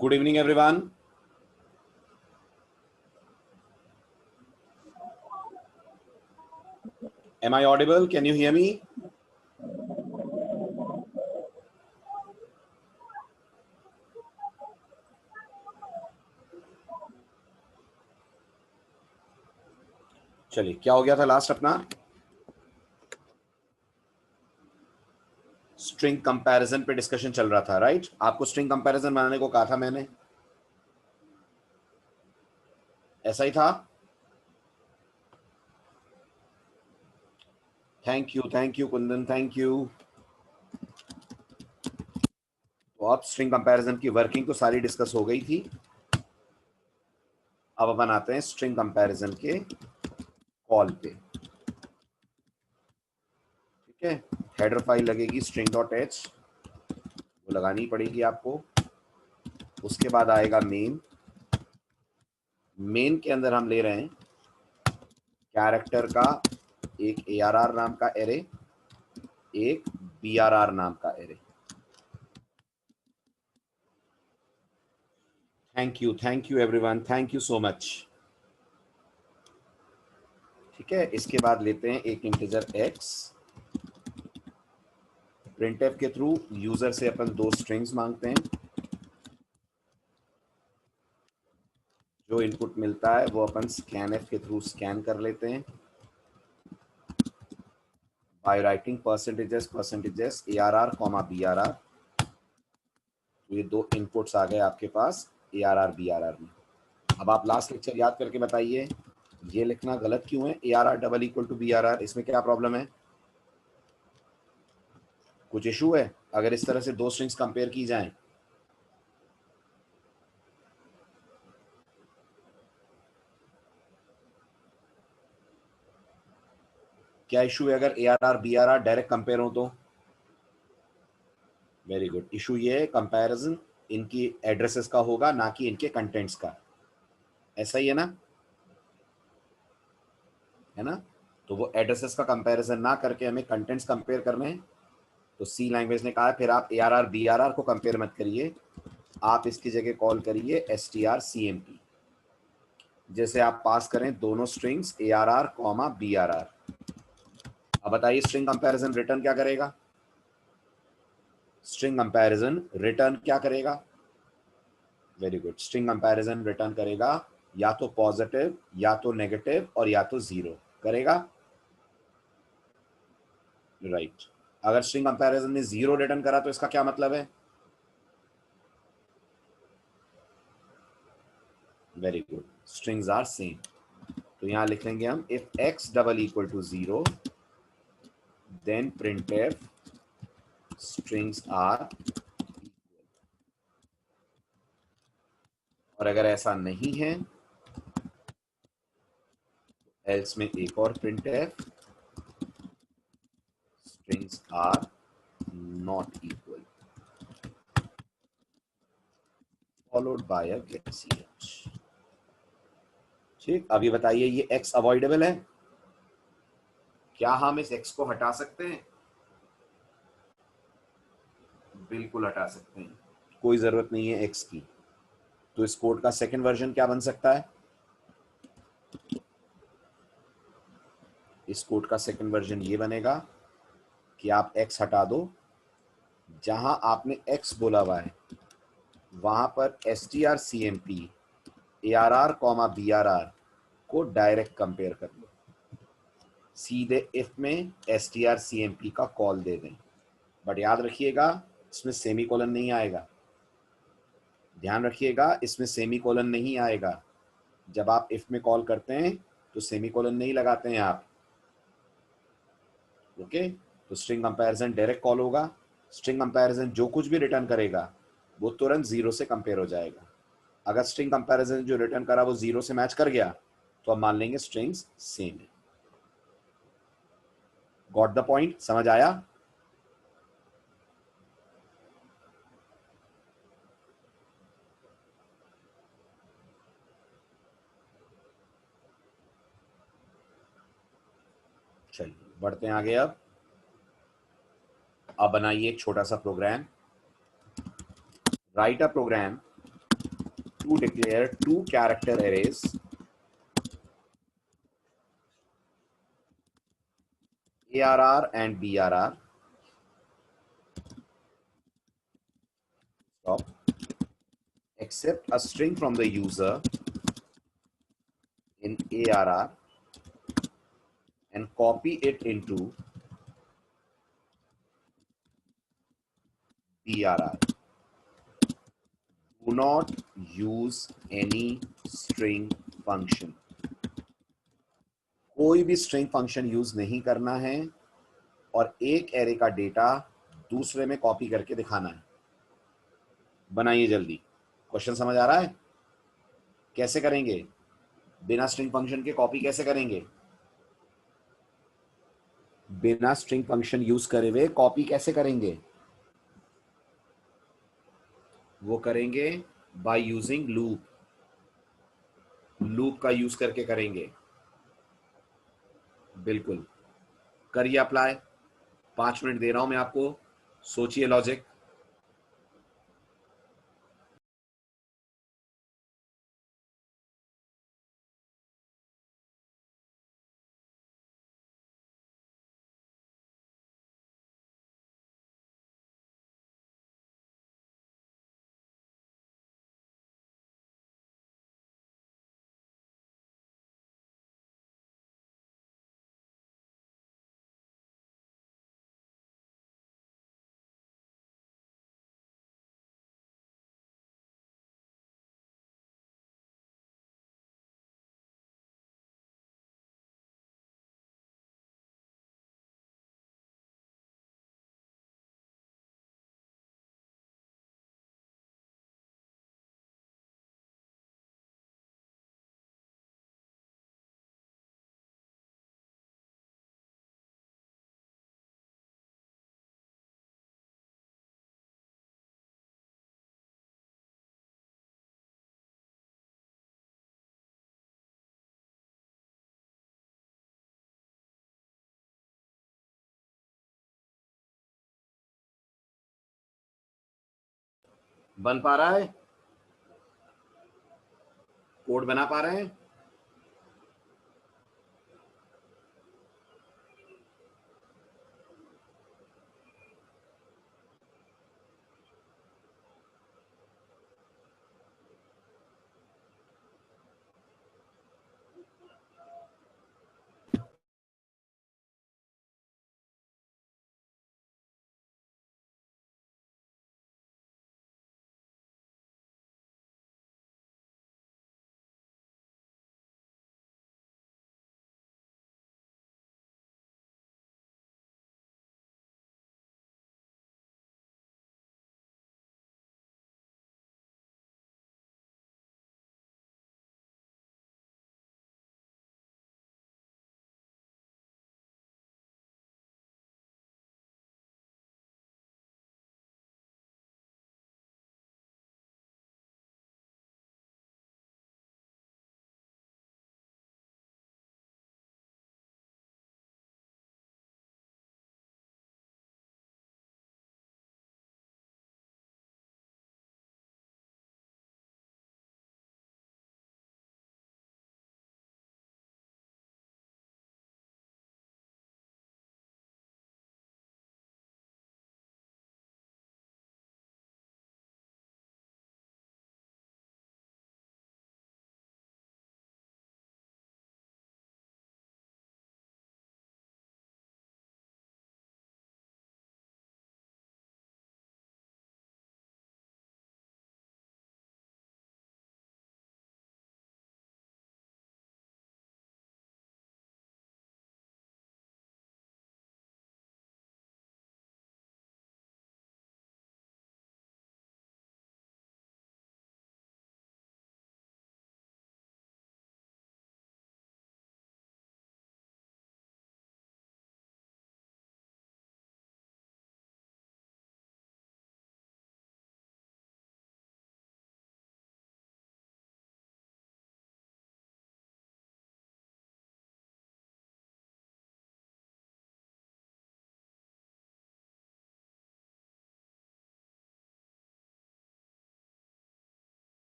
Good evening, everyone. Am I audible? Can you hear me? चलिए, क्या हो गया था लास्ट अपना? स्ट्रिंग कंपैरिजन पे डिस्कशन चल रहा था, राइट? आपको स्ट्रिंग कंपैरिजन बनाने को कहा था मैंने, ऐसा ही था। Thank you Kundan, thank you. तो अब स्ट्रिंग कंपैरिजन की वर्किंग तो सारी डिस्कस हो गई थी। अब अपन आते हैं स्ट्रिंग कंपैरिजन के कॉल पे। ठीक है, हेडर फाइल लगेगी string.h, वो लगानी पड़ेगी आपको। उसके बाद आएगा मेन। मेन के अंदर हम ले रहे हैं कैरेक्टर का एक ARR नाम का एरे, एक BRR नाम का array. Thank you everyone, thank you so much. ठीक है, इसके बाद लेते हैं एक इंटीजर x। प्रिंटफ के थ्रू यूजर से अपन दो स्ट्रिंग्स मांगते हैं। जो इनपुट मिलता है वो अपन scanf के थ्रू स्कैन कर लेते हैं by writing percentages ARR comma BRR। ये दो इनपुट्स आ गए आपके पास ARR BRR में। अब आप लास्ट लेक्चर याद करके बताइए, ये लिखना गलत क्यों है? ARR double equal to BRR, इसमें क्या प्रॉब्लम है? कुछ इशू है अगर इस तरह से दो स्ट्रिंग्स कंपेयर की जाएं? क्या इशू है अगर ARR BRR डायरेक्ट कंपेयर हो तो? Very good. इशू ये है कंपैरिजन इनकी एड्रेसेस का होगा, ना कि इनके कंटेंट्स का। ऐसा ही है ना? है ना? तो वो एड्रेसेस का कंपैरिजन ना करके हमें कंटेंट्स कंपेयर करने हैं। तो सी लैंग्वेज ने कहा है फिर आप ARR BRR को कंपेयर मत करिए, आप इसकी जगह कॉल करिए strcmp। जैसे आप पास करें दोनों स्ट्रिंग्स ARR कॉमा BRR। अब बताइए स्ट्रिंग कंपैरिजन रिटर्न क्या करेगा? स्ट्रिंग कंपैरिजन रिटर्न क्या करेगा? Very good, string comparison return करेगा या तो पॉजिटिव, या तो नेगेटिव, और या तो जीरो करेगा। राइट। अगर स्ट्रिंग कंपैरिजन ने जीरो रिटर्न करा तो इसका क्या मतलब है? Very good, strings are same. तो यहां लिख लेंगे हम if x double equal to zero then printf strings are, और अगर ऐसा नहीं है एल्स में एक और printf strings are not equal followed by a getch। ठीक, अभी बताइए ये x अवॉइडेबल है? क्या हम इस x को हटा सकते हैं? बिल्कुल हटा सकते हैं, कोई जरूरत नहीं है x की। तो इस कोड का सेकंड वर्जन क्या बन सकता है? इस कोड का सेकंड वर्जन ये बनेगा कि आप x हटा दो, जहां आपने x बोला हुआ है वहां पर strcmp ARR कॉमा BRR को डायरेक्ट कंपेयर कर लो। सीधे इफ में strcmp का कॉल दे दें, बट याद रखिएगा इसमें सेमीकोलन नहीं आएगा। ध्यान रखिएगा इसमें सेमीकोलन नहीं आएगा। जब आप इफ में कॉल करते हैं तो सेमीकोलन नहीं लगाते हैं आप। ओके, तो स्ट्रिंग कंपैरिजन डायरेक्ट कॉल होगा। स्ट्रिंग कंपैरिजन जो कुछ भी रिटर्न करेगा वो तुरंत जीरो से कंपेयर हो जाएगा। अगर स्ट्रिंग कंपैरिजन जो रिटर्न करा वो जीरो से मैच कर गया तो हम मान लेंगे स्ट्रिंग्स सेम है। Got the point? समझ आया? चलिए बढ़ते हैं आगे। अब बनाइए एक छोटा सा program. Write a program to declare two character arrays ARR and BRR. Stop. Accept a string from the user in ARR and copy it into BRR. Do not use any string function. कोई भी string function use नहीं करना है और एक array का data दूसरे में कॉपी करके दिखाना है। बनाइए जल्दी। क्वेश्चन समझ आ रहा है? कैसे करेंगे? बिना स्ट्रिंग फंक्शन के कॉपी कैसे करेंगे? बिना स्ट्रिंग फंक्शन यूज करे हुए कॉपी कैसे करेंगे? वो करेंगे बाय यूजिंग लूप। लूप का यूज करके करेंगे। बिल्कुल। करिए अप्लाई। 5 मिनट दे रहा हूं मैं आपको, सोचिए लॉजिक। बन पा रहा है? कोड बना पा रहे हैं?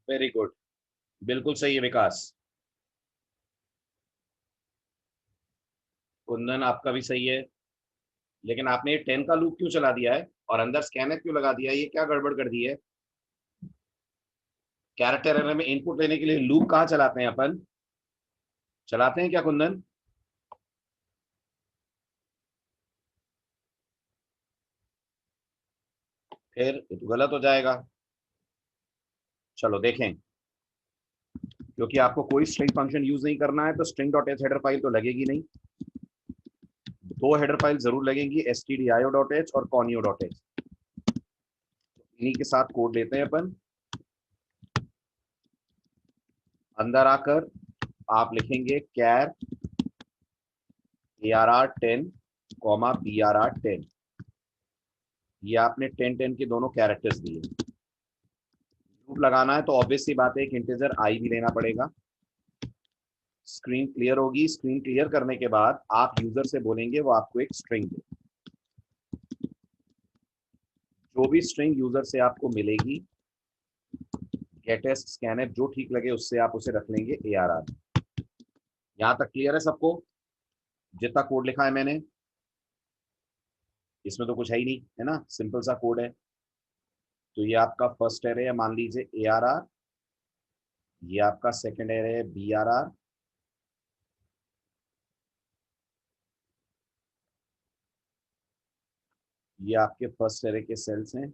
वेरी गुड, बिल्कुल सही है विकास। कुंदन आपका भी सही है, लेकिन आपने ये 10 का लूप क्यों चला दिया है और अंदर स्कैनर क्यों लगा दिया है? ये क्या गड़बड़ कर दी है? कैरेक्टर एरे में इनपुट लेने के लिए लूप कहाँ चलाते हैं अपन? चलाते हैं क्या कुंदन? फिर ये तो गलत हो जाएगा। चलो देखें, क्योंकि आपको कोई स्ट्रिंग फंक्शन यूज नहीं करना है तो string dot H header file तो लगेगी नहीं। दो हेडर फाइल जरूर लगेंगी, stdio.h और conio.h। इन्हीं के साथ कोड लेते हैं अपन। अंदर आकर आप लिखेंगे कैर ARR10 कॉमा BRR10। ये आपने 10 के दोनों कैरेक्टर्स दिए। लूप लगाना है तो ऑब्वियस सी बात है एक इंटीजर आई भी लेना पड़ेगा। स्क्रीन क्लियर होगी। स्क्रीन क्लियर करने के बाद आप यूजर से बोलेंगे वो आपको एक स्ट्रिंग दे। जो भी स्ट्रिंग यूजर से आपको मिलेगी, गेटेस्ट स्कैनफ जो ठीक लगे उससे आप उसे रख लेंगे ARR। यहां तक क्लियर है सबको? जितना कोड लिखा है मैंने, इसमें तो कुछ है ही नहीं, है ना, सिंपल सा कोड है। तो ये आपका फर्स्ट एरे है, मान लीजिए ARR। ये आपका सेकंड एरे है BRR। ये आपके फर्स्ट एरे के सेल्स हैं।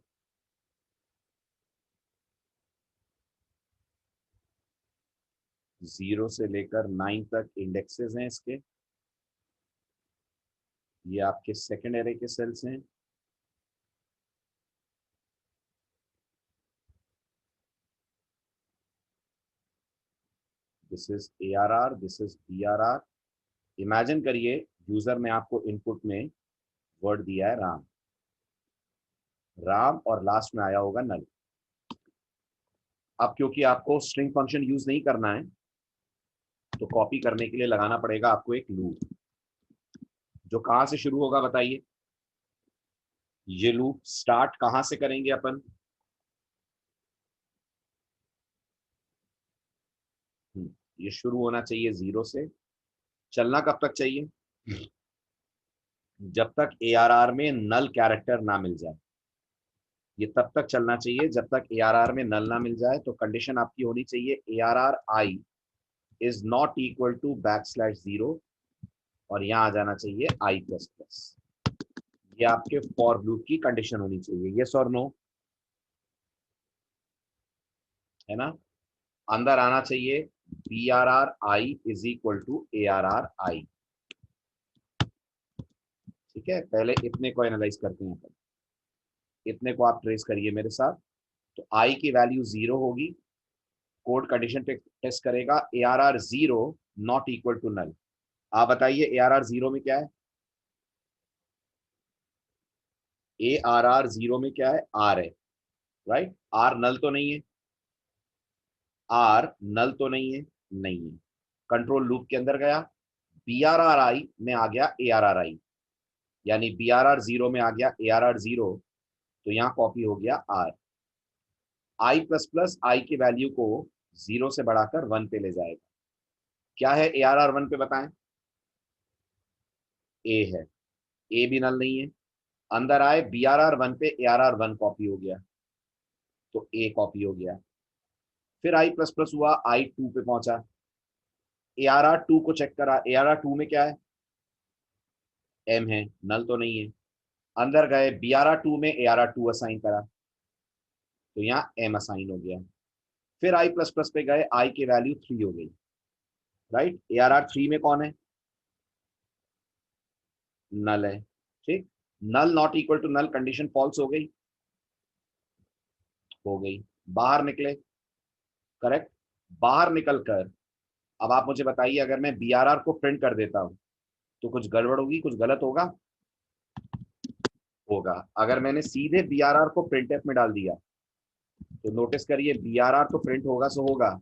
जीरो से लेकर 9 तक इंडेक्सेस हैं इसके। ये आपके सेकंड एरे के सेल्स हैं। This is ARR, this is BRR। Imagine करिए यूजर ने आपको इनपुट में वर्ड दिया है राम, राम और लास्ट में आया होगा नल। अब क्योंकि आपको स्ट्रिंग फंक्शन यूज नहीं करना है तो कॉपी करने के लिए लगाना पड़ेगा आपको एक लूप, जो कहां से शुरू होगा बताइए? ये लूप स्टार्ट कहां से करेंगे अपन? ये शुरू होना चाहिए जीरो से। चलना कब तक चाहिए? जब तक ARR में नल कैरेक्टर ना मिल जाए। ये तब तक चलना चाहिए जब तक ARR में नल ना मिल जाए। तो कंडीशन आपकी होनी चाहिए ARR I is not equal to \0 और यहां आ जाना चाहिए I++। ये आपके फॉर लूप की कंडीशन होनी चाहिए, यस और नो, है ना? अंदर आना चाहिए BRR I is equal to ARR I। ठीक है, पहले इतने को एनालाइज करते हैं अपन। इतने को आप ट्रेस करिए मेरे साथ। तो I की वैल्यू 0 होगी। कोड कंडीशन टेस्ट करेगा ARR 0 not equal to null. आप बताइए ARR 0 में क्या है? ARR 0 में क्या है? R है, राइट? R नल तो नहीं है? R नल तो नहीं है? नहीं है। कंट्रोल लूप के अंदर गया, BRRI में आ गया ARRI, यानी BRR 0 में आ गया ARR 0। तो यहां कॉपी हो गया R। I++ I की वैल्यू को 0 से बढ़ाकर 1 पे ले जाएगा। क्या है ARR 1 पे बताएं? A है। A भी नल नहीं है। अंदर आए BRR 1 पे ARR 1 कॉपी हो गया, तो A कॉपी हो गया। फिर I++ हुआ, I 2 पे पहुंचा, ARR 2 को चेक करा, ARR 2 में क्या है? M है, नल तो नहीं है। अंदर गए BRR 2 में ARR 2 असाइन करा, तो यहाँ M असाइन हो गया। फिर I++ पे गए, I की वैल्यू 3 हो गई, राइट? ARR 3 में कौन है? नल है। ठीक, null not equal to null condition false हो गई, हो गई। बाहर निकले, करेक्ट। बाहर निकल कर अब आप मुझे बताइए, अगर मैं BRR को प्रिंट कर देता हूं तो कुछ गड़बड़ होगी, कुछ गलत होगा? होगा। अगर मैंने सीधे BRR को प्रिंटफ में डाल दिया तो नोटिस करिए BRR तो प्रिंट होगा सो होगा,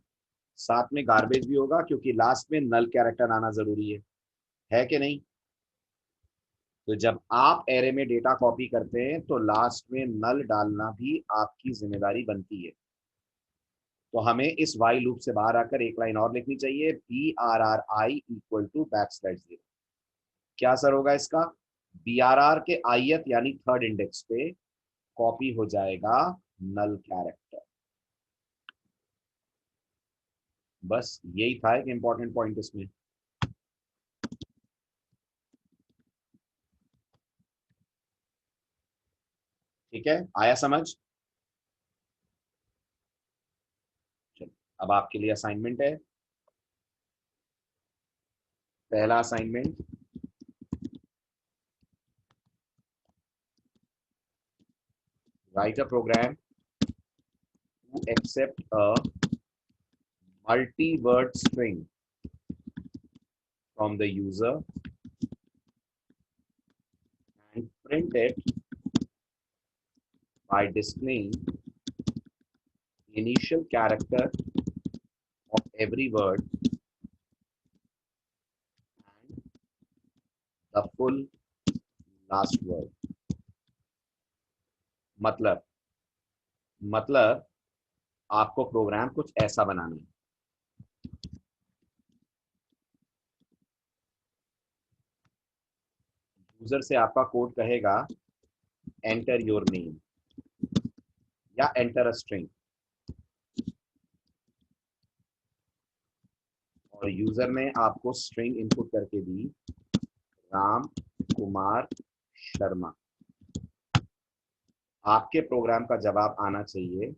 साथ में गार्बेज भी होगा, क्योंकि लास्ट में नल कैरेक्टर आना जरूरी है कि नहीं? तो जब आप एरे में डेटा कॉपी करते हैं तो लास्ट में नल डालना भी आपकी जिम्मेदारी बनती है। तो हमें इस वाई लूप से बाहर आकर एक लाइन और लिखनी चाहिए, BRRI इक्वल टू \0। क्या असर होगा इसका? BRR के ith यानी थर्ड इंडेक्स पे कॉपी हो जाएगा नल कैरेक्टर। बस यही था एक इंपॉर्टेंट पॉइंट इसमें। ठीक है, आया समझ? चलो, अब आपके लिए असाइनमेंट है। पहला assignment, write a program to accept a multi-word string from the user and print it by displaying the initial character of every word and the full last word। मतलब आपको प्रोग्राम कुछ ऐसा बनाना है। यूजर से आपका code कहेगा enter your name या enter a string, और यूजर ने आपको स्ट्रिंग इनपुट करके दी राम कुमार शर्मा। आपके प्रोग्राम का जवाब आना चाहिए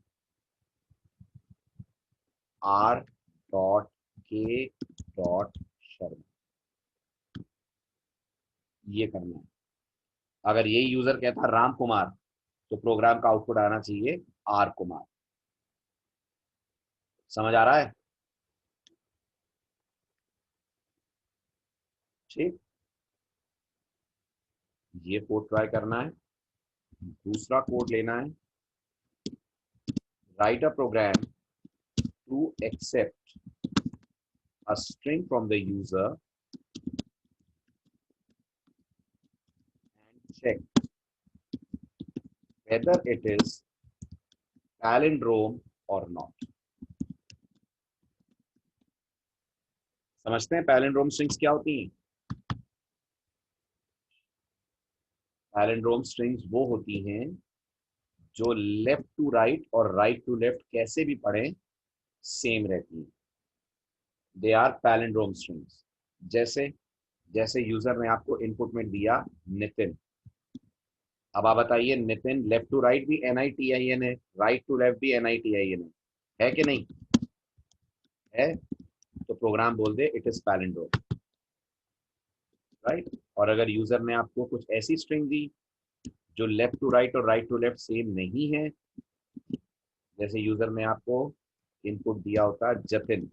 R.K.शर्मा। ये करना है। अगर यही यूजर कहता राम कुमार, तो प्रोग्राम का आउटपुट आना चाहिए आर कुमार। समझ आ रहा है? ठीक, ये कोड ट्राई करना है। दूसरा कोड लेना है, write a program to accept a string from the user and check whether it is palindrome और नॉट। समझते हैं पैलिंड्रोम स्ट्रिंग्स क्या होती हैं? पैलिंड्रोम स्ट्रिंग्स वो होती हैं जो लेफ्ट टू राइट और राइट टू लेफ्ट कैसे भी पढ़े सेम रहती हैं। They are palindrome strings. जैसे जैसे यूजर ने आपको इनपुट में दिया नितिन, अब आप बताइए नितिन लेफ्ट टू राइट भी NITIN है, राइट टू लेफ्ट भी NITIN है कि नहीं है? तो प्रोग्राम बोल दे इट इज पैलिंड्रोम, राइट। और अगर यूजर ने आपको कुछ ऐसी स्ट्रिंग दी जो लेफ्ट टू राइट और राइट टू लेफ्ट सेम नहीं है, जैसे यूजर ने आपको इनपुट दिया होता जतिन,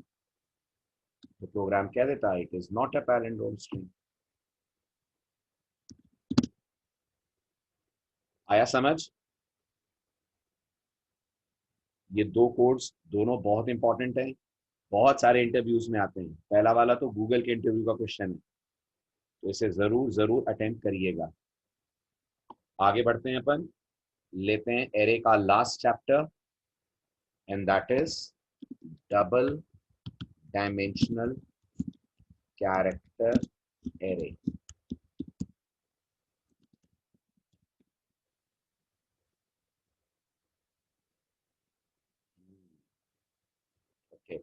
तो प्रोग्राम कह देता है it is not a palindrome string. आया समझ? ये दो कोड्स दोनों बहुत इंपॉर्टेंट हैं, बहुत सारे इंटरव्यूज में आते हैं। पहला वाला तो गूगल के इंटरव्यू का क्वेश्चन है, तो इसे जरूर जरूर अटेम्प्ट करिएगा। आगे बढ़ते हैं, अपन लेते हैं एरे का last chapter, and that is double dimensional character array. Okay,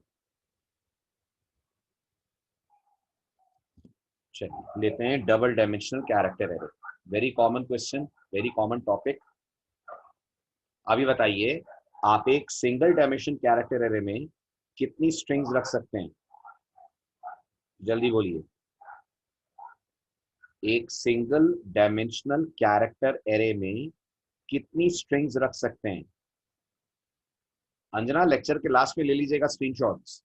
चलिए लेते हैं double dimensional character array. Very common question, very common topic. अभी बताइए, आप एक सिंगल डायमेंशन कैरेक्टर एरे में कितनी स्ट्रिंग्स रख सकते हैं? जल्दी बोलिए। एक सिंगल डायमेंशनल कैरेक्टर एरे में कितनी स्ट्रिंग्स रख सकते हैं? अंजना, लेक्चर के लास्ट में ले लीजिएगा स्क्रीनशॉट्स।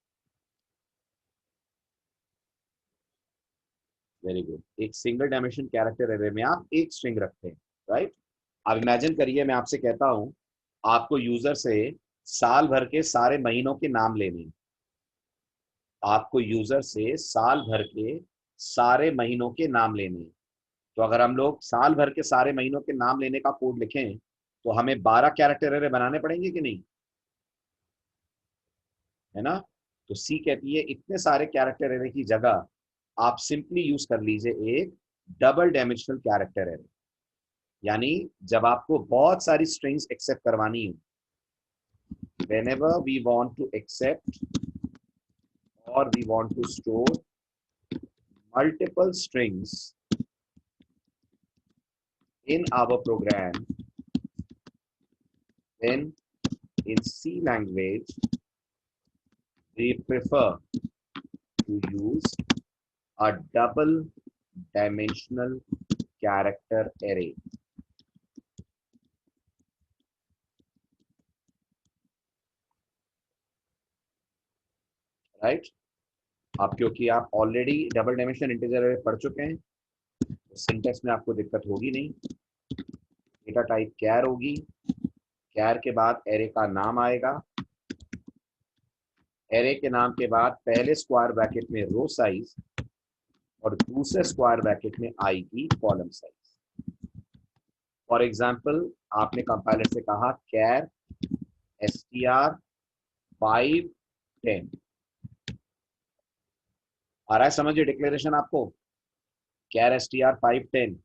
Very good. एक सिंगल डायमेंशन कैरेक्टर एरे में आप एक स्ट्रिंग रखते हैं, राइट। अब इमेजिन करिए मैं आपसे कहता हूं आपको यूजर से साल भर के सारे महीनों के नाम लेने हैं। आपको यूजर से साल भर के सारे महीनों के नाम लेने हैं। तो अगर हम लोग साल भर के सारे महीनों के नाम लेने का कोड लिखें तो हमें 12 कैरेक्टर एरे बनाने पड़ेंगे कि नहीं? है ना। तो सी कहती है इतने सारे कैरेक्टर एरे की जगह आप सिंपली यूज कर लीजिए एक डबल डायमेंशनल कैरेक्टर एरे। यानी जब आपको बहुत सारी स्ट्रिंग्स एक्सेप्ट करवानी हो, whenever we want to accept or we want to store multiple strings in our program, then in C language we prefer to use a double dimensional character array, right? अब क्योंकि आप already double dimensional integer array पढ़ चुके हैं, तो syntax में आपको दिक्कत होगी नहीं। डेटा टाइप कैर होगी, कैर के बाद एरे का नाम आएगा, एरे के नाम के बाद पहले स्क्वायर ब्रैकेट में रो साइज और दूसरे स्क्वायर ब्रैकेट में आएगी कॉलम साइज। फॉर एग्जाम्पल आपने कंपाइलर से कहा कैर str 510, आ रहा है समझिए डिक्लेरेशन आपको, कैर str 510,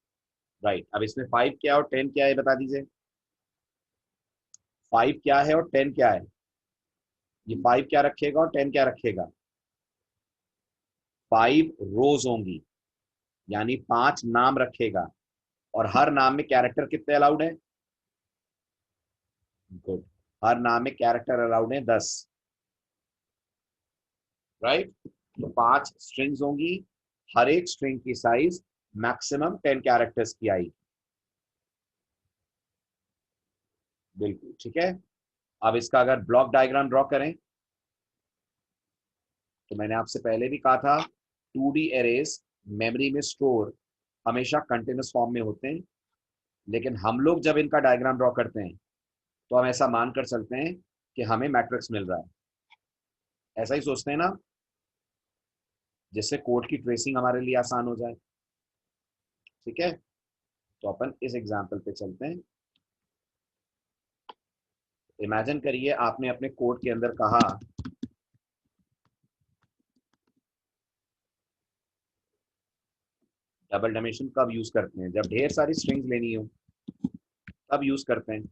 राइट। अब इसमें 5 क्या और 10 क्या है बता दीजिए। 5 क्या है और 10 क्या है? ये 5 क्या रखेगा और 10 क्या रखेगा? 5 रोज होंगी, यानी 5 नाम रखेगा, और हर नाम में कैरेक्टर कितने अलाउड है? गुड, हर नाम में कैरेक्टर अलाउड है 10, राइट। तो 5 स्ट्रिंग्स होंगी, हर एक स्ट्रिंग की साइज मैक्सिमम 10 कैरेक्टर्स की आएगी। बिल्कुल ठीक है। अब इसका अगर ब्लॉक डायग्राम ड्रॉ करें, तो मैंने आपसे पहले भी कहा था 2D एरेज मेमोरी में स्टोर हमेशा कंटिन्यूस फॉर्म में होते हैं, लेकिन हम लोग जब इनका डायग्राम ड्रॉ करते हैं तो हम ऐसा मानकर चलते हैं कि हमें मैट्रिक्स मिल रहा है, ऐसा ही सोचते हैं ना, जिससे कोड की ट्रेसिंग हमारे लिए आसान हो जाए। ठीक है, तो अपन इस एग्जांपल पे चलते हैं। इमेजिन करिए आपने अपने कोड के अंदर कहा डबल डायमेंशन कब यूज करते हैं? जब ढेर सारी स्ट्रिंग्स लेनी हो तब यूज करते हैं।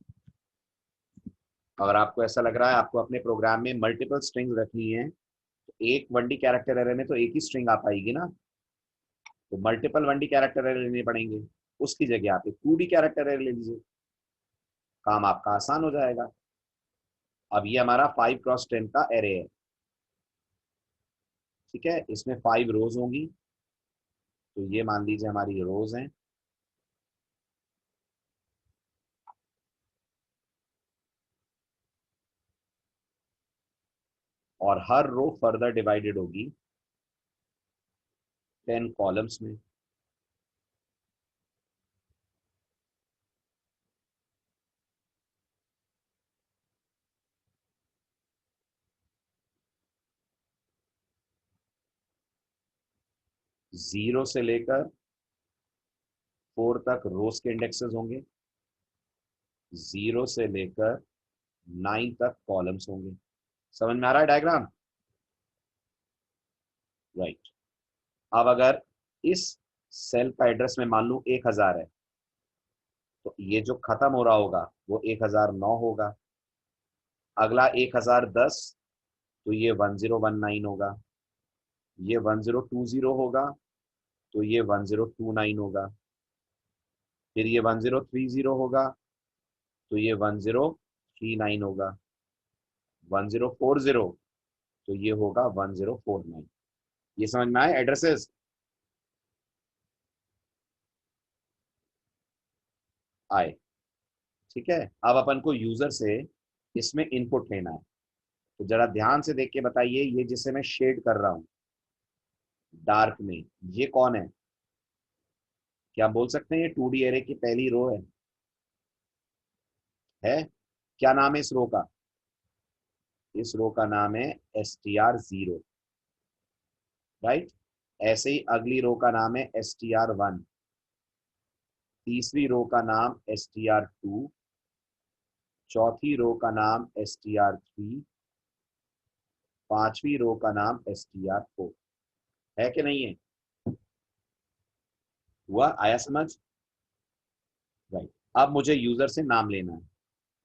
अगर आपको ऐसा लग रहा है आपको अपने प्रोग्राम में मल्टीपल स्ट्रिंग्स रखनी है, तो एक 1D कैरेक्टर एरे में तो एक ही स्ट्रिंग आ पाएगी ना, तो मल्टीपल 1D कैरेक्टर एरे लेने पड़ेंगे। उसकी जगह आप एक 2D कैरेक्टर एरे ले लीजिए, काम आपका आसान हो जाएगा। अब ये हमारा 5x10 का एरे है, ठीक है, इसमें 5 रोज होंगी, तो ये मान लीजिए हमारी रोज हैं। और हर रो फर्दर डिवाइडेड होगी 10 कॉलम्स में। जीरो से लेकर 4 तक रोज के इंडेक्सेस होंगे, जीरो से लेकर 9 तक कॉलम्स होंगे। समझ में आ रहा है डायग्राम? राइट। अब अगर इस सेल का एड्रेस में मान लूं 1000 है, तो ये जो खत्म हो रहा होगा वो 1009 होगा। अगला 1010, तो ये 1019 होगा। ये 1020 होगा, तो ये 1029 होगा। फिर ये 1030 होगा, तो ये 1039 होगा। 1040, तो ये होगा 1049। ये समझ में आए एड्रेसेस? आए, ठीक है। अब अपन को यूजर से इसमें इनपुट लेना है, तो जरा ध्यान से देख के बताइए, ये जिसे मैं शेड कर रहा हूं डार्क में, ये कौन है? क्या बोल सकते हैं ये 2D एरे की पहली रो है? क्या नाम है इस रो का? इस रो का नाम है str0, राइट। ऐसे ही अगली रो का नाम है str1, तीसरी रो का नाम str2, चौथी रो का नाम str3, पांचवी रो का नाम str4 है कि नहीं है? हुआ? आया समझ? राइट। अब मुझे यूजर से नाम लेना है,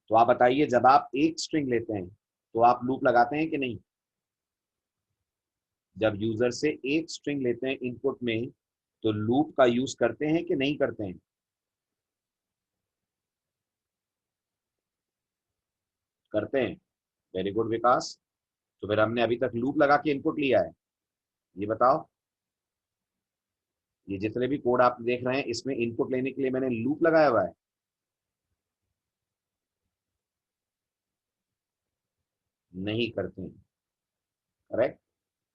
तो आप बताइए, जब आप एक स्ट्रिंग लेते हैं तो आप लूप लगाते हैं कि नहीं? जब यूजर से एक स्ट्रिंग लेते हैं इनपुट में, तो लूप का यूज करते हैं कि नहीं करते हैं? करते हैं। वेरी गुड विकास। तो फिर हमने अभी तक लूप लगा के इनपुट लिया है? ये बताओ, ये जितने भी कोड आप देख रहे हैं इसमें इनपुट लेने के लिए मैंने लूप लगाया हुआ है? नहीं करते हैं। करेक्ट।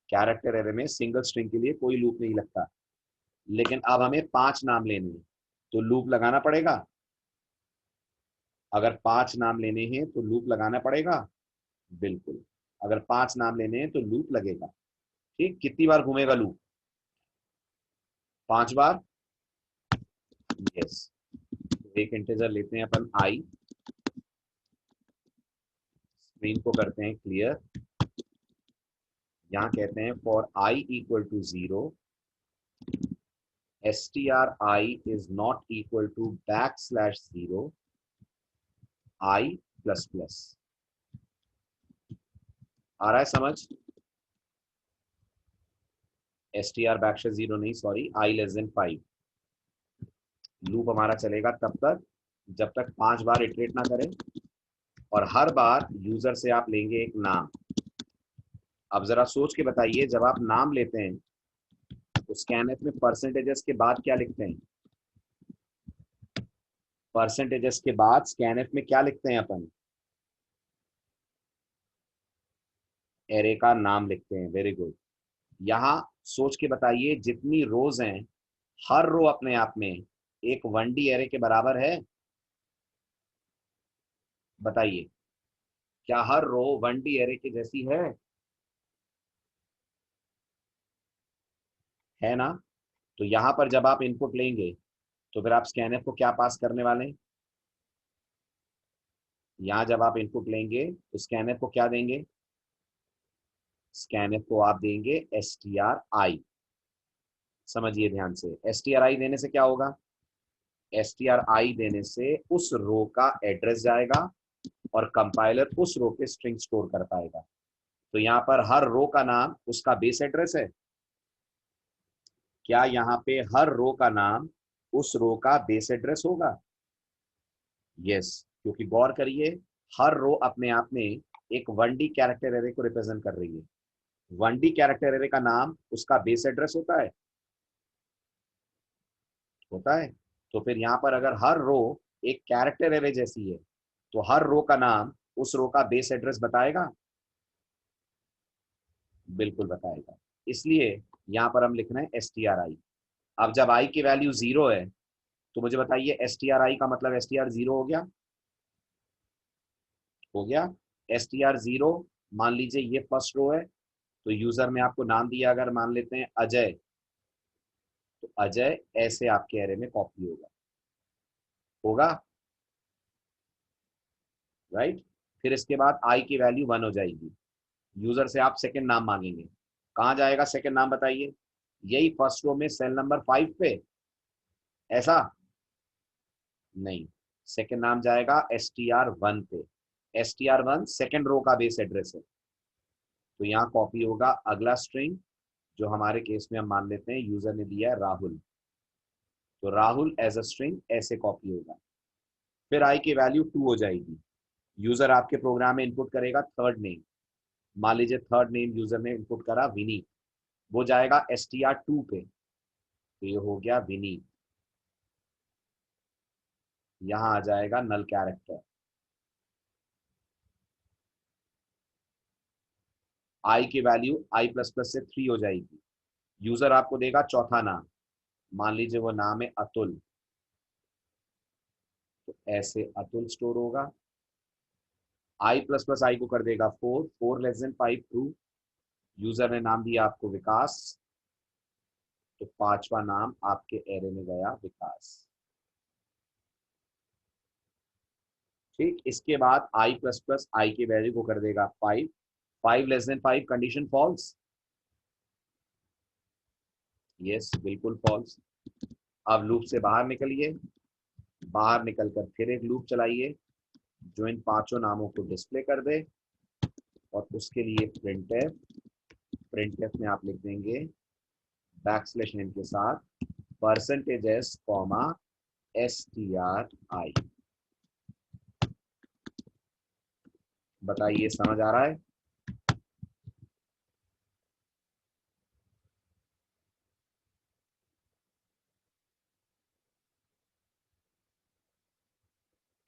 कैरेक्टर एरे में सिंगल स्ट्रिंग के लिए कोई लूप नहीं लगता। लेकिन अब हमें 5 नाम लेने हैं, तो लूप लगाना पड़ेगा। अगर 5 नाम लेने हैं तो लूप लगाना पड़ेगा। बिल्कुल। अगर 5 नाम लेने हैं तो लूप लगेगा। ठीक, कितनी बार घूमेगा लूप? 5 बार। यस। तो एक इंटीजर लेते हैं अपन आई, स्क्रीन को करते हैं क्लियर। यहाँ कहते हैं for i equal to 0, stri is not equal to \0 I plus plus. आ रहा है समझ? str\0 नहीं, sorry, I less than 5। Loop हमारा चलेगा तब तक जब तक 5 बार इटरेट ना करें, और हर बार यूजर से आप लेंगे एक नाम। अब जरा सोच के बताइए, जब आप नाम लेते हैं तो स्कैनएफ में परसेंटेजेस के बाद क्या लिखते हैं? परसेंटेजेस के बाद स्कैनएफ में क्या लिखते हैं अपन? एरे का नाम लिखते हैं। Very good. यहाँ सोच के बताइए, जितनी रोज हैं, हर रो अपने आप में एक 1D एरे के बराबर है? बताइए, क्या हर रो 1D एरे की जैसी है? है ना? तो यहां पर जब आप इनपुट लेंगे तो फिर आप स्कैनर को क्या पास करने वाले हैं? यहां जब आप इनपुट लेंगे तो स्कैनर को क्या देंगे? स्कैनर को आप देंगे stri। समझिए ध्यान से, stri देने से क्या होगा? stri देने से उस रो का एड्रेस जाएगा और कंपाइलर उस रो पे स्ट्रिंग स्टोर कर पाएगा। तो यहाँ पर हर रो का नाम उसका बेस एड्रेस है। क्या यहाँ पे हर रो का नाम उस रो का बेस एड्रेस होगा? यस। क्योंकि गौर करिए, हर रो अपने आप में एक 1D कैरेक्टर एरे को रिप्रेजेंट कर रही है। 1D कैरेक्टर एरे का नाम उसका बेस एड्रेस होता है। होता है। तो फिर यहाँ पर अगर हर रो एक कैरेक्टर एरे जैसी है, तो हर रो का नाम उस रो का बेस एड्रेस बताएगा। बिल्कुल बताएगा। इसलिए यहाँ पर हम लिख रहे हैं stri। अब जब i की वैल्यू 0 है, तो मुझे बताइए stri का मतलब str0 हो गया? हो गया। str0, मान लीजिए ये फर्स्ट रो है, तो यूजर ने आपको नाम दिया, अगर मान लेते हैं अजय, तो अजय ऐसे आपके एरे में कॉपी होगा। होगा? राइट। फिर इसके बाद आई की वैल्यू 1 हो जाएगी। यूजर से आप सेकंड नाम मांगेंगे। कहाँ जाएगा सेकंड नाम? बताइए। यही फर्स्ट रो में सेल नंबर 5 पे? ऐसा नहीं। सेकंड नाम जाएगा str1 पे। str1 सेकंड रो का बेस एड्रेस है। तो यहाँ कॉपी होगा अगला स्ट्रिंग, जो हमारे केस में हम मान लेते हैं यूजर ने दिया है राहुल, तो राहुल एज अ स्ट्रिंग ऐसे कॉपी होगा। फिर आई की वैल्यू 2 हो जाएगी। यूजर आपके प्रोग्राम में इनपुट करेगा थर्ड नेम। मान लीजिए थर्ड नेम यूजर ने इनपुट करा विनीत, वो जाएगा str2 पे, तो ये हो गया विनीत। यहाँ आ जाएगा नल कैरेक्टर। आई की वैल्यू आई प्लस प्लस से 3 हो जाएगी। यूजर आपको देगा चौथा नाम, मान लीजिए वो नाम है अतुल, तो ऐसे अतुल स्टोर होगा। आई प्लस प्लस आई को कर देगा 4, 4 लेस देन 5 ट्रू। यूजर ने नाम दिया आपको विकास, तो पांचवा नाम आपके एरे में गया विकास। ठीक, इसके बाद आई प्लस प्लस आई की वैल्यू को कर देगा 5, 5 less than 5 condition false, yes बिल्कुल फॉल्स। अब लूप से बाहर निकलिए, बाहर निकलकर फिर एक लूप चलाइए जो इन पांचों नामों को डिस्प्ले कर दे, और उसके लिए प्रिंटफ में आप लिख देंगे बैकस्लैश n के साथ परसेंटेज s कॉमा stri। बताइए समझ आ रहा है?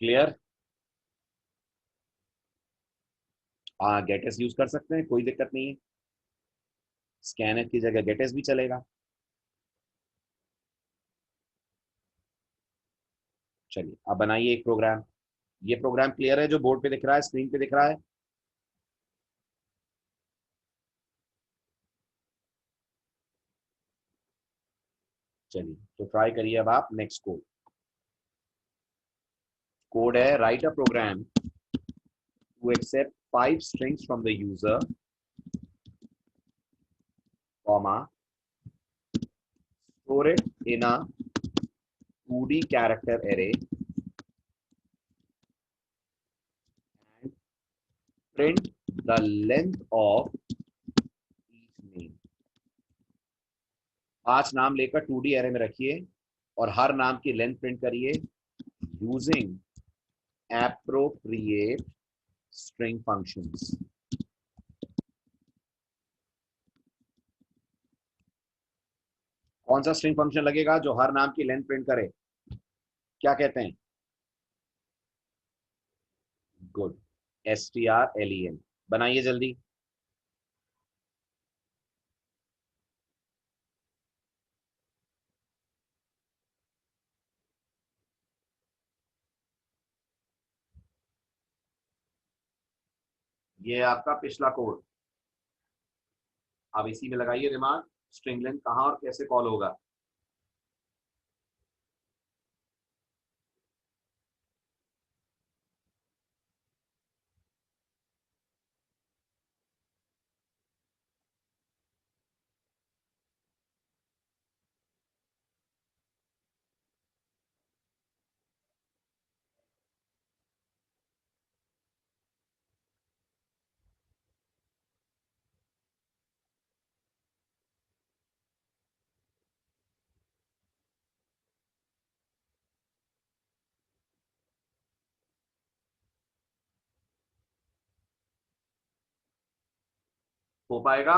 क्लियर? हाँ, गेटस यूज कर सकते हैं, कोई दिक्कत नहीं है, स्कैनर की जगह गेटस भी चलेगा। चलिए अब बनाइए एक प्रोग्राम। ये प्रोग्राम क्लियर है जो बोर्ड पे दिख रहा है, स्क्रीन पे दिख रहा है? चलिए तो ट्राई करिए अब आप नेक्स्ट कोड। कोड है write a program to accept 5 strings from the user, comma store it in a 2D character array and print the length of each name। 5 नाम लेकर 2D एरे में रखिए और हर नाम की लेंथ प्रिंट करिए using appropriate string functions। कौन सा स्ट्रिंग फंक्शन लगेगा जो हर नाम की लेंथ प्रिंट करे? क्या कहते हैं? Good, strlen। बनाइए जल्दी। ये आपका पिछला कोड, अब इसी में लगाइए दिमाग, स्ट्रिंग लेंथ कहां और कैसे कॉल होगा। हो पाएगा?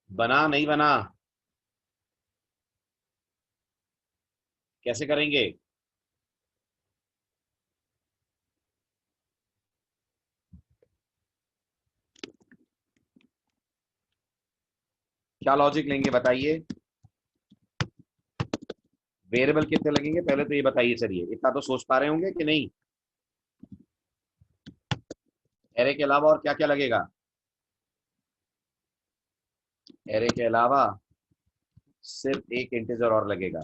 बना नहीं बना? कैसे करेंगे? क्या लॉजिक लेंगे बताइए? वेरिएबल कितने लगेंगे पहले तो ये बताइए। चलिए इतना तो सोच पा रहे होंगे कि नहीं? एरे के अलावा और क्या क्या लगेगा? एरे के अलावा सिर्फ एक इंटीजर और लगेगा,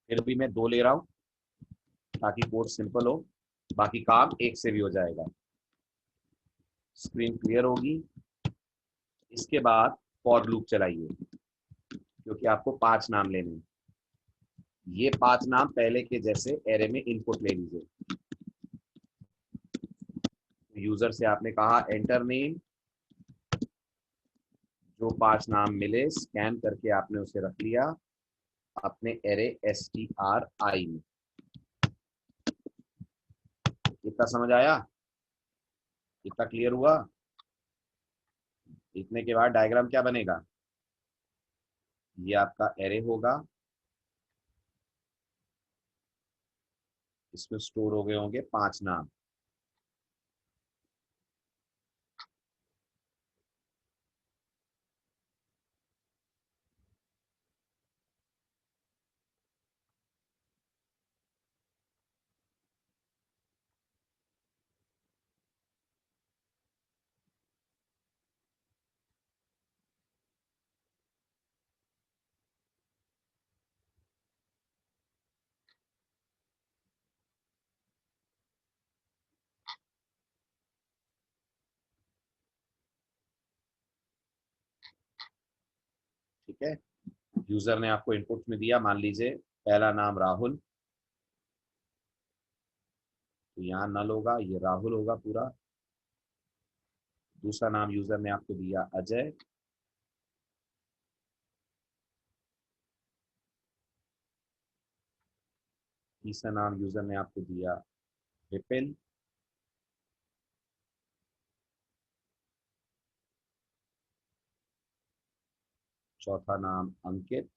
फिर भी मैं 2 ले रहा हूं ताकि कोड सिंपल हो, बाकी काम एक से भी हो जाएगा। स्क्रीन क्लियर होगी। इसके बाद फॉर लूप चलाइए, क्योंकि आपको 5 नाम लेने हैं। ये 5 नाम पहले के जैसे एरे में इनपुट ले लीजिए। यूजर से आपने कहा एंटर नेम, जो 5 नाम मिले स्कैन करके आपने उसे रख लिया अपने एरे stri में। इतना समझ आया? इतना क्लियर हुआ? इतने के बाद डायग्राम क्या बनेगा? ये आपका एरे होगा, इसमें स्टोर हो गए होंगे 5 नाम। ठीक है, यूजर ने आपको इनपुट में दिया, मान लीजिए पहला नाम राहुल, तो यहाँ नल होगा, ये राहुल होगा पूरा। दूसरा नाम यूजर ने आपको दिया अजय, तीसरा नाम यूजर ने आपको दिया विपिन, चौथा नाम अंकित,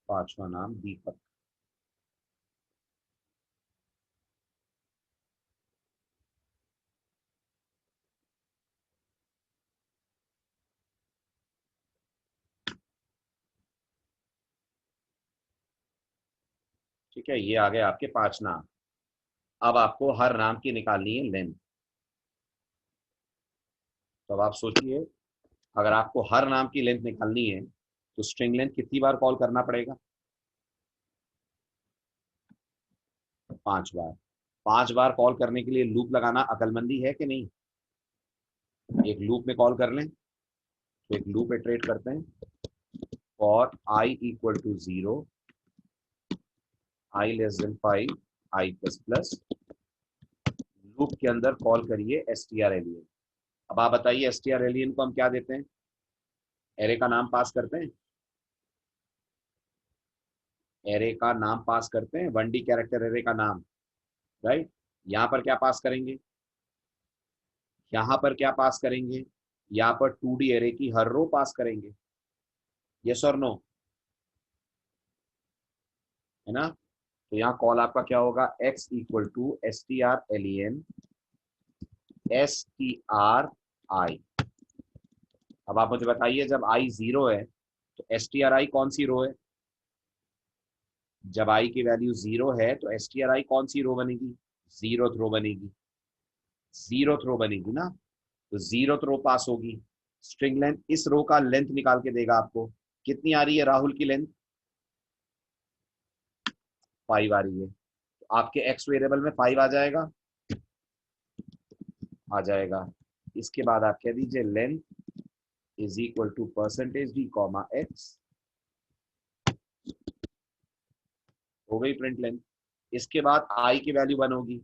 पांचवा नाम दीपक। ठीक है, ये आ गए आपके 5 नाम। अब आपको हर नाम की निकालनी है लेंथ। तो अब आप सोचिए, अगर आपको हर नाम की लेंथ निकालनी है तो स्ट्रिंग लेंथ कितनी बार कॉल करना पड़ेगा? 5 बार। 5 बार कॉल करने के लिए लूप लगाना अकलमंदी है कि नहीं? एक लूप में कॉल कर लें, तो एक लूप इटरेट करते हैं, for i equal to 0, i less than 5, i plus plus. Loop के अंदर कॉल करिए strlen। अब आप बताइए strlen को हम क्या देते हैं? एरे का नाम पास करते हैं, एरे का नाम पास करते हैं, 1D कैरेक्टर एरे का नाम, राइट। यहाँ पर क्या पास करेंगे? यहाँ पर क्या पास करेंगे? यहाँ पर 2D एरे की हर रो पास करेंगे। यस और नो? है ना? तो यहाँ कॉल आपका क्या होगा? x equal to strlen stri। अब आप मुझे बताइए, जब i 0 है तो stri कौन सी रो है? जब i की वैल्यू 0 है तो stri कौन सी रो बनेगी? 0th रो बनेगी। 0th रो बनेगी ना, तो 0th रो पास होगी। स्ट्रिंग लेंथ इस रो का लेंथ निकाल के देगा आपको। कितनी आ रही है राहुल की लेंथ? 5 आ रही है। तो आपके x वेरिएबल में 5 आ जाएगा, आ जाएगा। इसके बाद आप कह दीजिए length is equal to percentage d comma x. हो गई प्रिंट लेंथ। इसके बाद आई की वैल्यू 1 होगी।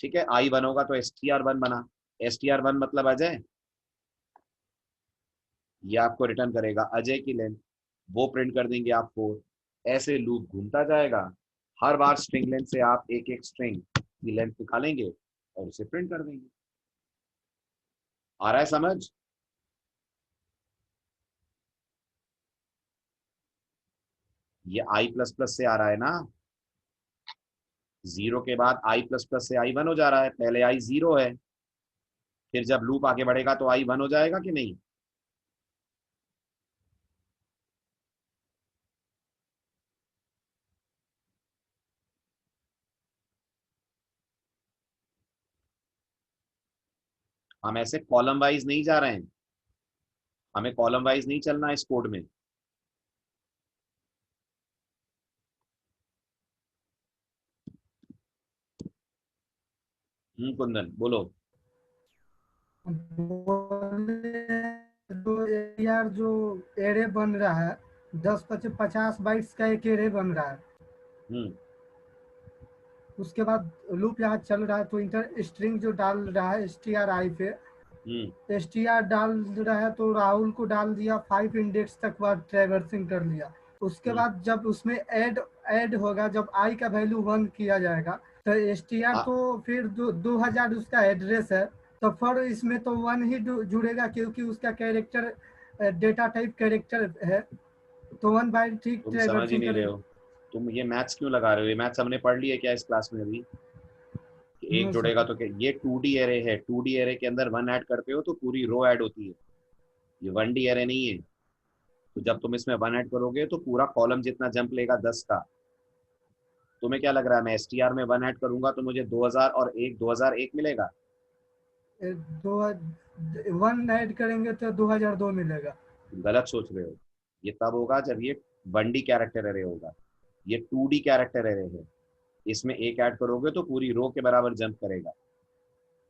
ठीक है, आई 1 होगा तो str1 बना। str1 मतलब अजय, ये आपको रिटर्न करेगा अजय की लेंथ, वो प्रिंट कर देंगे आप 4। ऐसे लूप घूमता जाएगा, हर बार स्ट्रिंग लेंथ से आप एक एक स्ट्रिंग की लेंथ निकालेंगे और उसे प्रिंट कर देंगे। आ रहा है समझ? ये आई प्लस प्लस से आ रहा है ना, 0 के बाद आई प्लस प्लस से आई 1 हो जा रहा है। पहले आई 0 है, फिर जब लूप आगे बढ़ेगा तो आई 1 हो जाएगा कि नहीं? हम ऐसे कॉलम वाइज नहीं जा रहे हैं, हमें कॉलम वाइज नहीं चलना है इस कोड में। कुंदन बोलो। तो यार जो एरे बन रहा है 10-50 बाइट्स का एक एरे बन रहा है। हम्म। उसके बाद लूप यहाँ चल रहा है तो इंटर स्ट्रिंग जो डाल रहा है STRI पे हम्म। STR डाल रहा है तो राहुल को डाल दिया 5 इंडेक्स तक बाद ट्रेवर्सिंग कर लिया। उसके हम्म। बाद जब उसमें ऐड होगा जब आई का वैल्यू 1 किया जाएगा तो STR आ, तो फिर 2000 उसका एड्रेस है। तो फिर इसमें तो 1 ही जुड़ेगा क्योंकि उसका कैरेक्टर डेटा टाइप कैरेक्टर है तो 1 बाइट ठीक तुम समझ ही ट्रेवर्सिंग नहीं रहे करेगा। हो। तुम ये मैथ्स क्यों लगा रहे हो? ये मैथ्स हमने पढ़ लिया क्या इस क्लास में अभी? कि एक नहीं जुड़ेगा सर। तो क्या? ये 2D एरे है, 2D एरे के अंदर वन ऐड करते हो तो पूरी रो ऐड होती है। ये 1D एरे नहीं है। तो जब तुम इसमें वन ऐड करोगे तो पूरा कॉलम जितना जंप लेगा 10 का। तुम्हें क्या लग रहा है मैं STR में वन ऐड करूंगा तो मुझे 2001 मिलेगा? दो 1 ऐड करेंगे तो 2002 मिलेगा। तुम गलत सोच रहे हो। ये तब होगा जब ये 1D कैरेक्टर एरे होगा। ये 2D कैरेक्टर एरे है। इसमें एक ऐड करोगे तो पूरी रो के बराबर जंप करेगा।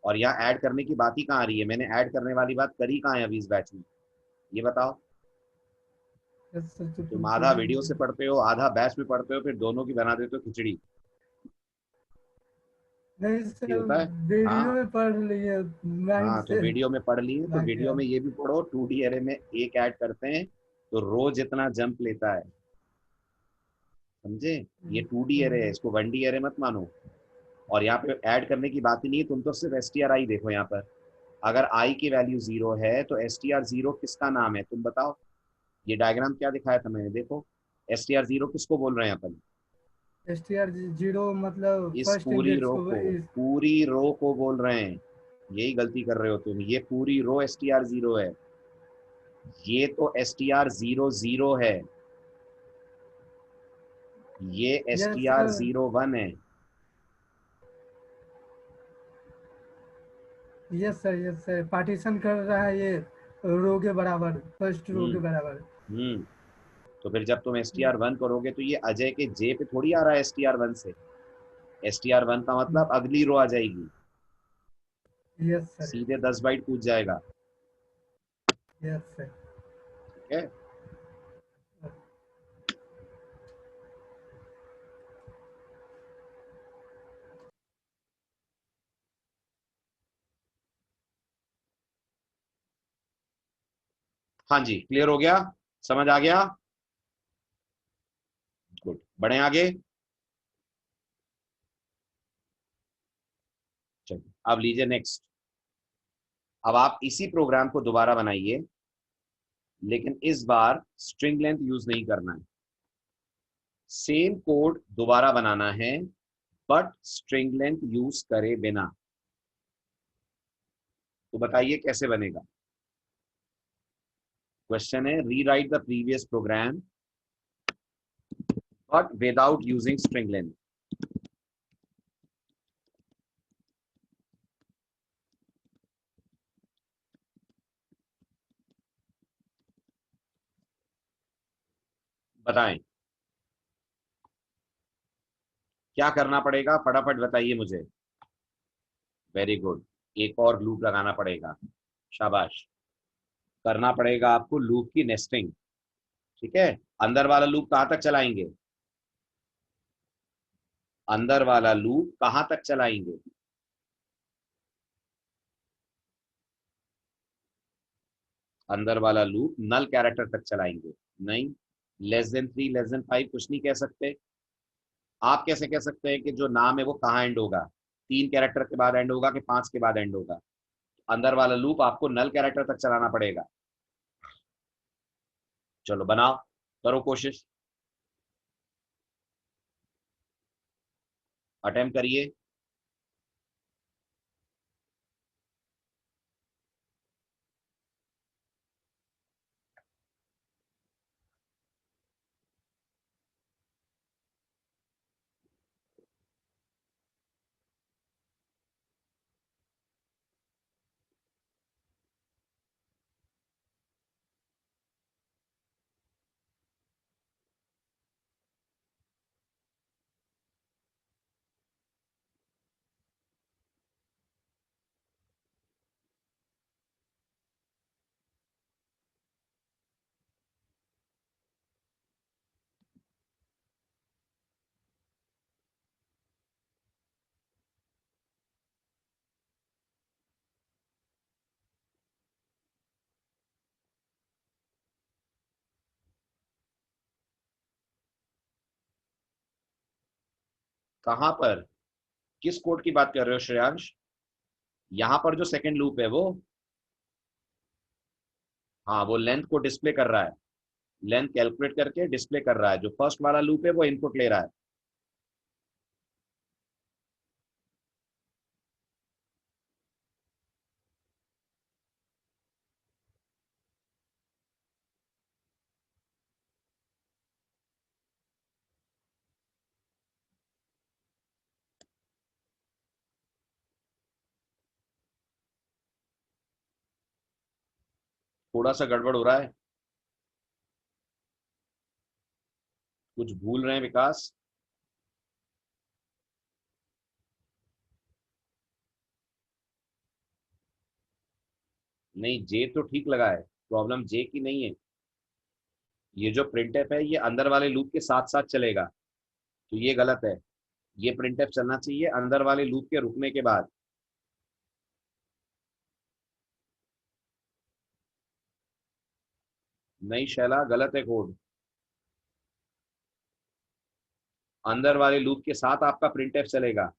और यहाँ ऐड करने की बात ही कहाँ आ रही है? मैंने ऐड करने वाली बात करी कहाँ है अभी इस बैच में? ये बताओ। तुम आधा वीडियो से पढ़ते हो, आधा बैच में पढ़ते हो, फिर दोनों की बना देते हो खिचड़ी। नहीं ये सर होता है। वीडियो हाँ। में पढ़ लिए माइंड हाँ तो से वीडियो में पढ़ लिए तो भाग वीडियो गया। में ये भी पढ़ो, 2D एरे में एक ऐड करते हैं तो रो जितना जंप लेता है। समझे? ये 2D एरे है, इसको 1D एरे मत मानो। और यहाँ पे ऐड करने की बात ही नहीं है, तुम तो सिर्फ STR आई देखो यहाँ पर। अगर आई की वैल्यू 0 है तो STR0 किसका नाम है तुम बताओ? ये डायग्राम क्या दिखाया था मैंने, देखो। STR0 किसको बोल रहे हैं अपन? STR जीरो मतलब इस फर्स्ट पूरी इंडेक्स रो को को, पूरी रो को बोल रहे हैं। यही गलती कर रहे हो तुम। ये पूरी रो STR0 है। ये तो STR00 है। ये S T yes R sir. Zero one है। यस सर पार्टीशन कर रहा है ये रो के बराबर फर्स्ट रो के हम्म। बराबर। हम्म। तो फिर जब तुम STR1 करोगे तो ये अजय के जे पे थोड़ी आ रहा है STR1 से। STR1 का मतलब अगली रो आ जाएगी। Yes sir. सीधे 10 बाइट कूद जाएगा। Yes sir. ठीक है। हाँ जी, क्लियर हो गया? समझ आ गया? गुड, बढ़े आगे। चलिए अब लीजिए नेक्स्ट। अब आप इसी प्रोग्राम को दोबारा बनाइए, लेकिन इस बार स्ट्रिंग लेंथ यूज नहीं करना है। सेम कोड दोबारा बनाना है, बट स्ट्रिंग लेंथ यूज करे बिना। तो बताइए कैसे बनेगा? क्वेश्चन है, rewrite the previous programme but without using string length. बताएं क्या करना पड़ेगा, फटाफट बताइए मुझे। Very good. एक और लूप लगाना पड़ेगा। शाबाश। करना पड़ेगा आपको लूप की नेस्टिंग। ठीक है। अंदर वाला लूप कहां तक चलाएंगे? अंदर वाला लूप कहां तक चलाएंगे? अंदर वाला लूप नल कैरेक्टर तक चलाएंगे। नहीं, <3 <5 कुछ नहीं कह सकते। आप कैसे कह सकते हैं कि जो नाम है वो कहाँ एंड होगा? 3 कैरेक्टर के बाद एंड होगा कि 5 के बाद एंड होगा? अंदर वाला लूप आपको नल कैरेक्टर तक चलाना पड़ेगा। चलो बनाओ, करो कोशिश, अटेम्प्ट करिए। कहां पर, किस कोड की बात कर रहे हो श्रेयांश? यहां पर जो सेकंड लूप है वो, हाँ वो लेंथ को डिस्प्ले कर रहा है, लेंथ कैलकुलेट करके डिस्प्ले कर रहा है। जो फर्स्ट वाला लूप है वो इनपुट ले रहा है। थोड़ा सा गड़बड़ हो रहा है, कुछ भूल रहे हैं विकास? नहीं, जे तो ठीक लगा है, प्रॉब्लम जे की नहीं है। ये जो प्रिंटफ है ये अंदर वाले लूप के साथ साथ चलेगा, तो ये गलत है। ये प्रिंटफ चलना चाहिए अंदर वाले लूप के रुकने के बाद। नहीं शैला, गलत है कोड। अंदर वाले लूप के साथ आपका प्रिंटफ चलेगा।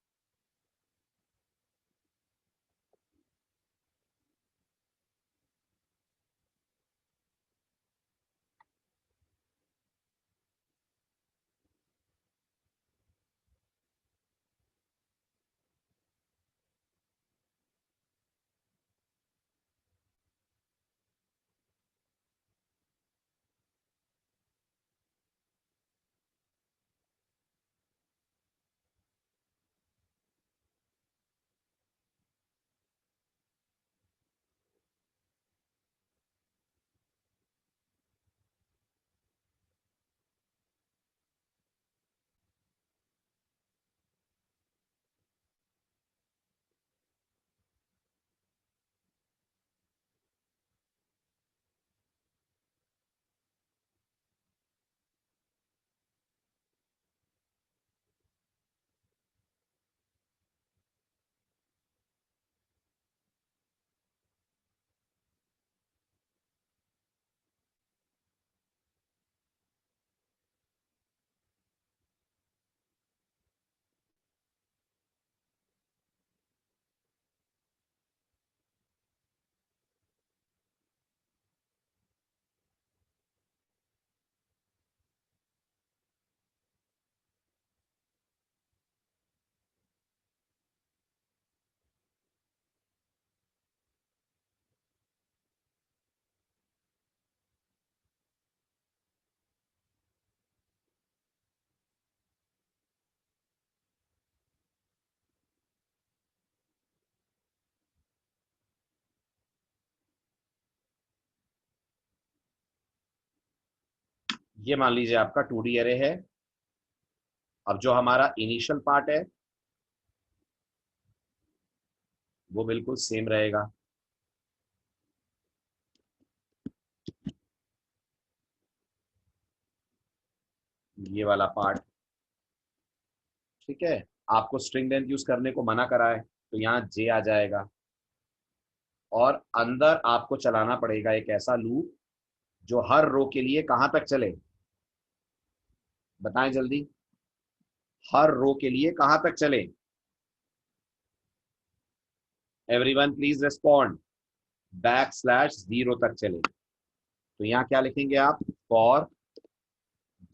ये मान लीजिए आपका 2D एरे है। अब जो हमारा इनिशियल पार्ट है वो बिल्कुल सेम रहेगा। ये वाला पार्ट, ठीक है। आपको स्ट्रिंग लेंथ यूज करने को मना करा है तो यहाँ जे आ जाएगा। और अंदर आपको चलाना पड़ेगा एक ऐसा लूप जो हर रो के लिए कहां तक चले, बताएं जल्दी। हर रो के लिए कहां तक चले? Everyone please respond. \0 तक चले। तो यहाँ क्या लिखेंगे आप? For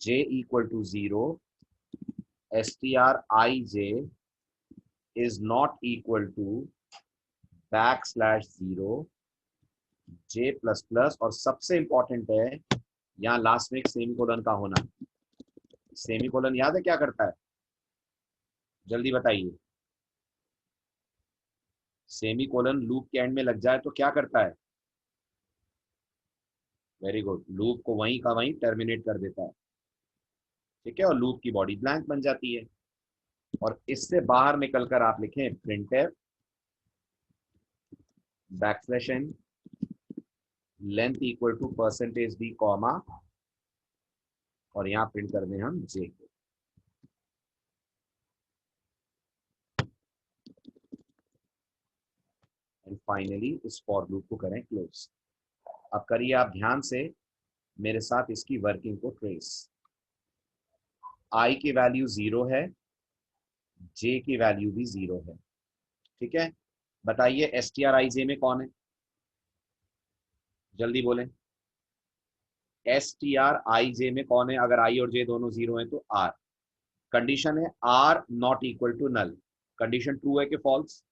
j equal to 0 strij is not equal to \0 j plus plus, और सबसे इंपॉर्टेंट है यहाँ लास्ट में एक सेमीकोलन का होना। सेमीकोलन याद है क्या करता है? जल्दी बताइए। सेमीकोलन लूप के एंड में लग जाए तो क्या करता है? वेरी गुड, लूप को वहीं का वहीं टर्मिनेट कर देता है, ठीक है। और लूप की बॉडी ब्लैंक बन जाती है। और इससे बाहर निकलकर आप लिखें printf \n length equal to %d comma, और यहाँ प्रिंट कर दें हम j को। एंड फाइनली इस फॉर लूप को करें क्लोज। अब करिए आप ध्यान से मेरे साथ इसकी वर्किंग को ट्रेस। i की वैल्यू 0 है, जे की वैल्यू भी 0 है। ठीक है, बताइए str_ij में कौन है, जल्दी बोलें। str_ij में कौन है, अगर i और j दोनों 0 हैं तो r। कंडीशन है r not equal to null. Condition true है कि फॉल्स?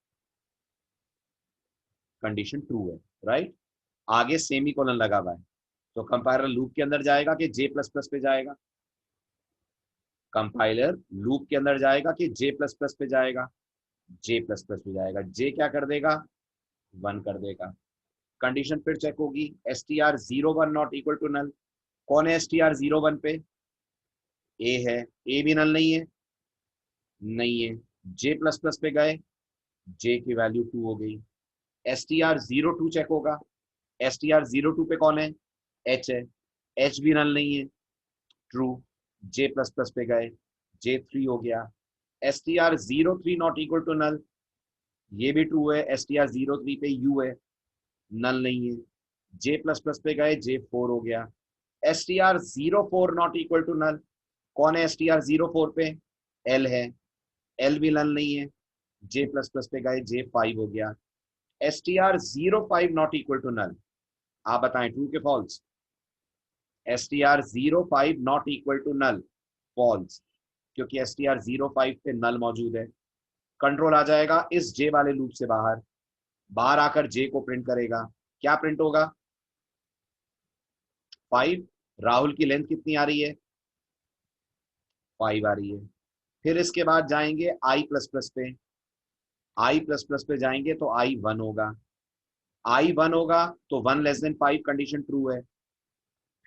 कंडीशन ट्रू है, राइट। आगे सेमी कोलन लगा हुआ है, तो कंपाइलर लूप के अंदर जाएगा कि जे प्लस प्लस पे जाएगा? कंपाइलर लूप के अंदर जाएगा कि जे प्लस प्लस पे जाएगा? जे प्लस प्लस पे जाएगा। जे क्या कर देगा? 1 कर देगा। कंडीशन फिर चेक होगी, str01 नॉट इक्वल टू नल। कौन है str01 पे? ए है। ए भी नल नहीं है? नहीं है। जे प्लस प्लस पे गए, जे की वैल्यू 2 हो गई। str02 चेक होगा, str02 पे कौन है? एच है। एच भी नल नहीं है, ट्रू। जे प्लस प्लस पे गए, जे 3 हो गया। str03 नॉट इक्वल टू नल, ये भी ट्रू है। str03 पे यू है, नल नहीं है। जे प्लस प्लस पे गए, जे 4 हो गया। str04 नॉट इक्वल टू नल, कौन है str04 पे? एल है। एल भी नल नहीं है। जे प्लस प्लस पे गए, जे 5 हो गया। str05 not equal to null, आप बताएं ट्रू के false? str05 not equal to null, false, क्योंकि str05 पे नल मौजूद है। कंट्रोल आ जाएगा इस जे वाले लूप से बाहर, बाहर आकर जे को प्रिंट करेगा। क्या प्रिंट होगा? 5। राहुल की लेंथ कितनी आ रही है? 5 आ रही है। फिर इसके बाद जाएंगे आई प्लस प्लस पे। आई प्लस प्लस पे जाएंगे तो आई 1 होगा। आई 1 होगा तो 1 लेस देन 5 कंडीशन ट्रू है।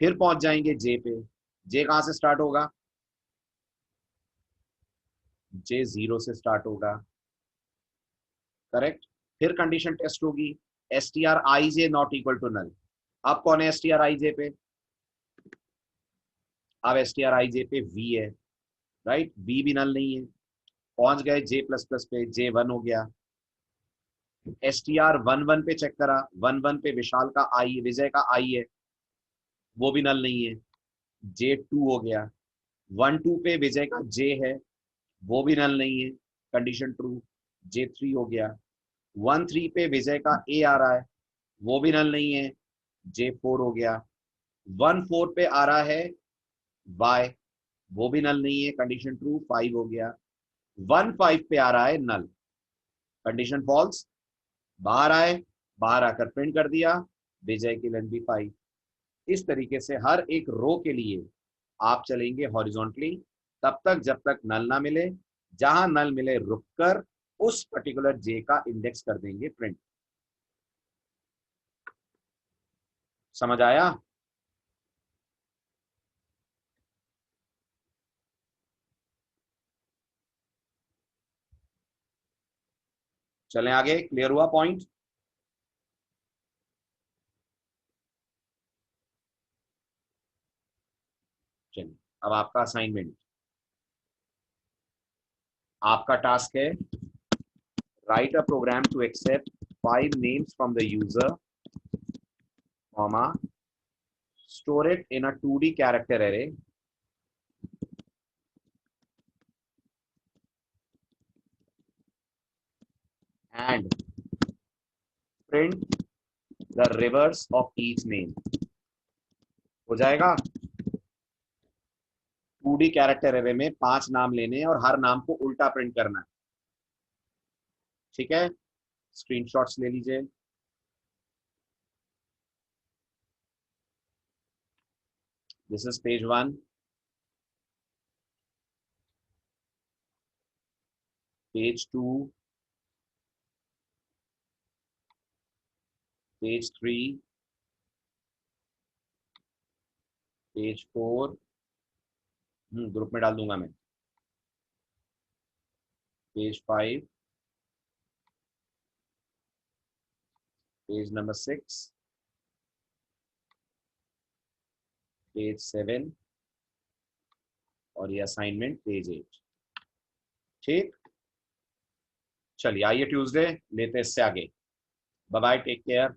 फिर पहुंच जाएंगे जे पे। जे कहां से स्टार्ट होगा? जे 0 से स्टार्ट होगा, करेक्ट। फिर कंडीशन टेस्ट होगी, str_ij नॉट इक्वल टू नल। अब कौन है str_ij पे? अब str_ij पे v है, राइट। v भी नल नहीं है। पहुंच गए जे प्लस प्लस पे, जे 1 हो गया। str11 पे चेक करा, 11 पे विशाल का आई, विजय का आई है, वो भी नल नहीं है। जे 2 हो गया। 12 पे विजय का जे है, वो भी नल नहीं है, कंडीशन ट्रू। जे 3 हो गया। 13 पे विजय का ए आ रहा है, वो भी नल नहीं है, जे 4 हो गया। 14 पे आ रहा है वाई, वो भी नल नहीं है, कंडीशन ट्रू, 5 हो गया। 15 पे आ रहा है नल, कंडीशन फॉल्स। बाहर आए, बाहर आकर प्रिंट कर दिया, विजय की लेंथ भी 5। इस तरीके से हर एक रो के लिए आप चलेंगे हॉरिजॉन्टली, तब तक जब तक नल ना मिले। जहां नल मिले रुककर उस पर्टिकुलर जे का इंडेक्स कर देंगे प्रिंट। समझ आया? चलें आगे, क्लियर हुआ पॉइंट? चलिए, अब आपका असाइनमेंट, आपका टास्क है write a program to accept 5 names from the user, comma, store it in a 2D character array and print the reverse of each name. हो जाएगा? 2D कैरेक्टर एरे में 5 नाम लेने और हर नाम को उल्टा प्रिंट करना है। ठीक है, स्क्रीनशॉट्स ले लीजिए। This is page 1, page 2, page 3, page 4, group में डाल दूंगा मैं, पेज 5, पेज नंबर 6, पेज 7 और ये असाइनमेंट पेज 8। ठीक, चलिए आइए ट्यूसडे लेते हैं इससे आगे। Bye bye, take care.